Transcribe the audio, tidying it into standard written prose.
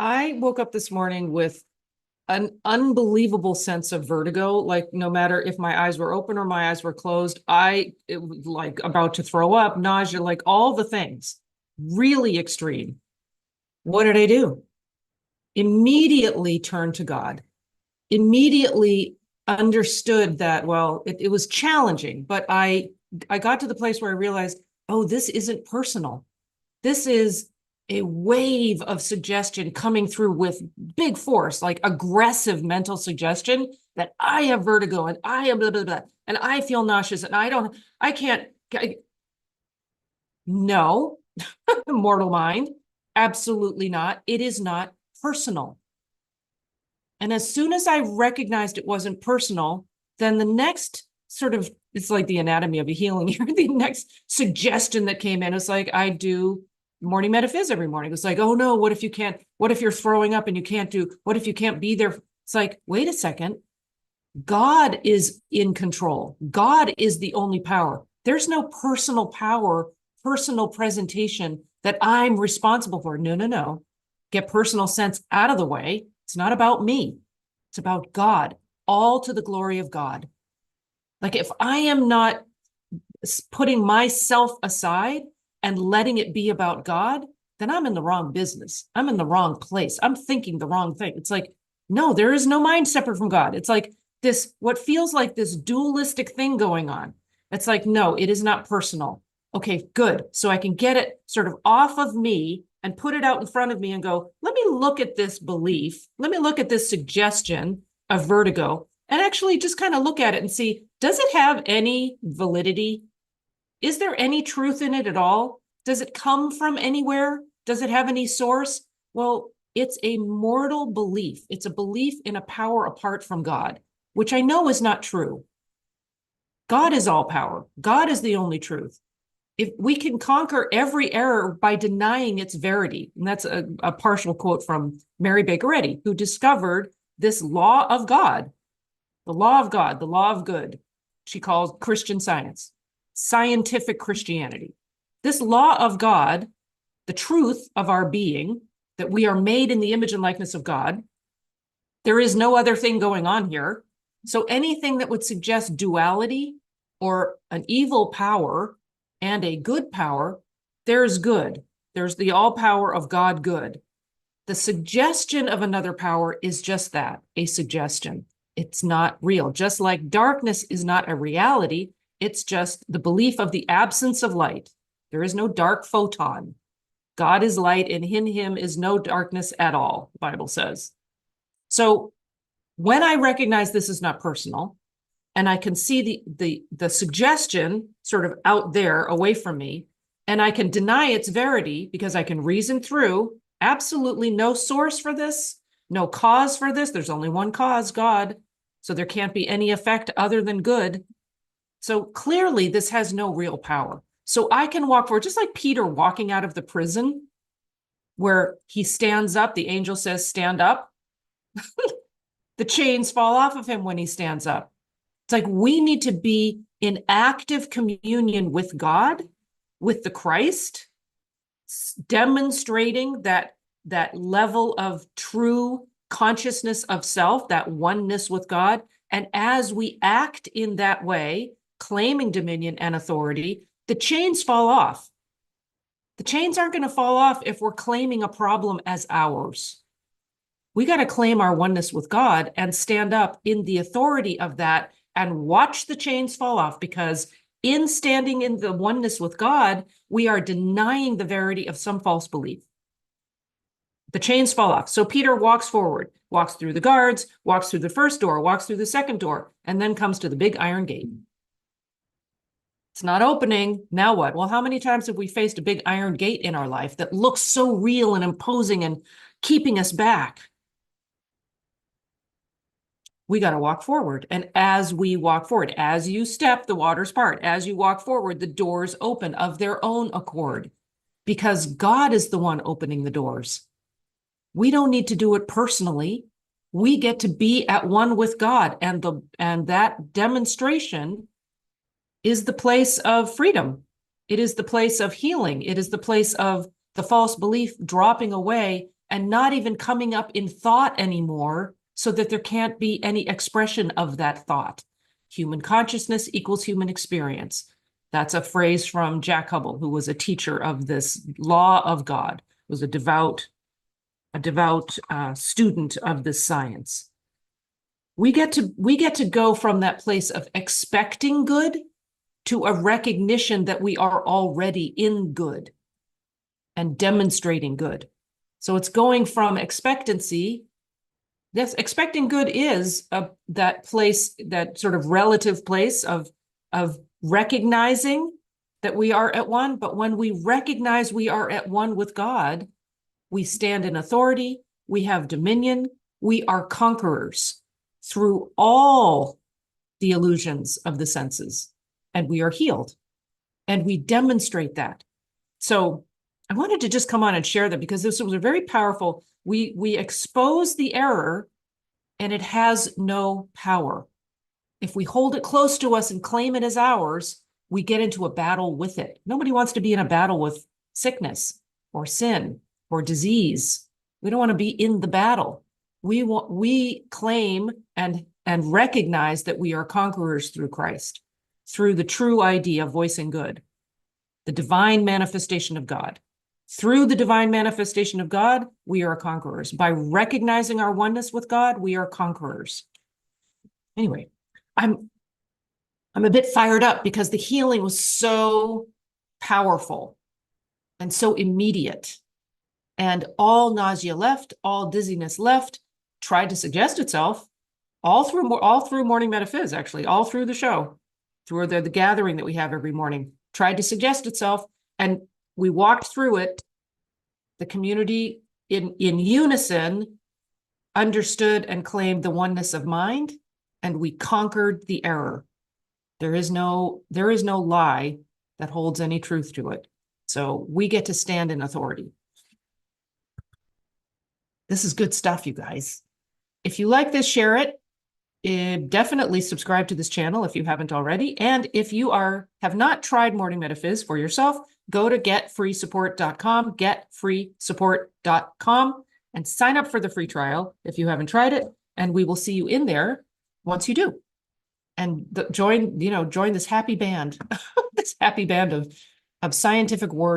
I woke up this morning with an unbelievable sense of vertigo. Like no matter if my eyes were open or my eyes were closed, it was like about to throw up, nausea, like all the things. Really extreme. What did I do? Immediately turned to God. Immediately understood that, well, it was challenging, but I got to the place where I realized, oh, this isn't personal. This is a wave of suggestion coming through with big force, like aggressive mental suggestion that I have vertigo and I am blah, blah, blah, and I feel nauseous and I can't, no, mortal mind, absolutely not. It is not personal. And as soon as I recognized it wasn't personal, then the next sort of, it's like the anatomy of a healing here. The next suggestion that came in was like, I do morning metaphys every morning. It's like, oh no, what if you're throwing up and you can't what if you can't be there? It's like, wait a second. God is in control. God is the only power. There's no personal power, personal presentation that I'm responsible for. No, no, no. Get personal sense out of the way. It's not about me. It's about God, all to the glory of God. Like if I am not putting myself aside and letting it be about God, then I'm in the wrong business. I'm in the wrong place. I'm thinking the wrong thing. It's like, no, there is no mind separate from God. It's like this, what feels like this dualistic thing going on. It's like, no, it is not personal. Okay, good. So I can get it sort of off of me and put it out in front of me and go, let me look at this belief. Let me look at this suggestion of vertigo and actually just kind of look at it and see, does it have any validity? Is there any truth in it at all? Does it come from anywhere? Does it have any source? Well, it's a mortal belief. It's a belief in a power apart from God, which I know is not true. God is all power. God is the only truth. If we can conquer every error by denying its verity, and that's a partial quote from Mary Baker Eddy, who discovered this law of God, the law of God, the law of good, she calls Christian science, scientific Christianity. This law of God, the truth of our being, that we are made in the image and likeness of God, there is no other thing going on here. So anything that would suggest duality or an evil power and a good power, there's good. There's the all power of God good. The suggestion of another power is just that, a suggestion. It's not real. Just like darkness is not a reality, it's just the belief of the absence of light. There is no dark photon. God is light, and in him is no darkness at all, the Bible says. So when I recognize this is not personal, and I can see the suggestion sort of out there away from me, and I can deny its verity because I can reason through absolutely no source for this, no cause for this. There's only one cause, God. So there can't be any effect other than good. So clearly this has no real power. So I can walk forward, just like Peter walking out of the prison where he stands up, the angel says, stand up. The chains fall off of him when he stands up. It's like we need to be in active communion with God, with the Christ, demonstrating that level of true consciousness of self, that oneness with God. And as we act in that way, claiming dominion and authority, the chains fall off. The chains aren't going to fall off if we're claiming a problem as ours. We got to claim our oneness with God and stand up in the authority of that and watch the chains fall off, because in standing in the oneness with God, we are denying the verity of some false belief. The chains fall off. So Peter walks forward, walks through the guards, walks through the first door, walks through the second door, and then comes to the big iron gate. It's not opening. Now what? Well, how many times have we faced a big iron gate in our life that looks so real and imposing and keeping us back? We got to walk forward. And as we walk forward, as you step, the waters part. As you walk forward, the doors open of their own accord, because God is the one opening the doors. We don't need to do it personally. We get to be at one with God, and that demonstration is the place of freedom. It is the place of healing. It is the place of the false belief dropping away and not even coming up in thought anymore, so that there can't be any expression of that thought. Human consciousness equals human experience. That's a phrase from Jack Hubble, who was a teacher of this law of God, was a devout student of this science. We get to go from that place of expecting good to a recognition that we are already in good and demonstrating good. So it's going from expectancy. Yes, expecting good is that place, that sort of relative place of recognizing that we are at one. But when we recognize we are at one with God, we stand in authority, we have dominion, we are conquerors through all the illusions of the senses, and we are healed. And we demonstrate that. So I wanted to just come on and share that, because this was a very powerful, we expose the error and it has no power. If we hold it close to us and claim it as ours, we get into a battle with it. Nobody wants to be in a battle with sickness or sin or disease. We don't want to be in the battle. We claim and recognize that we are conquerors through Christ, through the true idea of voicing good, the divine manifestation of God. Through the divine manifestation of God, we are conquerors. By recognizing our oneness with God, we are conquerors. Anyway, I'm a bit fired up because the healing was so powerful and so immediate. And all nausea left, all dizziness left, tried to suggest itself all through Morning Metaphys, actually, all through the show, through the gathering that we have every morning, tried to suggest itself. And we walked through it. The community in unison understood and claimed the oneness of mind, and we conquered the error. There is no lie that holds any truth to it. So we get to stand in authority. This is good stuff, you guys. If you like this, share it. Definitely subscribe to this channel if you haven't already. And if you have not tried Morning Metaphys for yourself, go to getfreesupport.com, getfreesupport.com, and sign up for the free trial if you haven't tried it. And we will see you in there once you do. And join this happy band, this happy band of scientific words.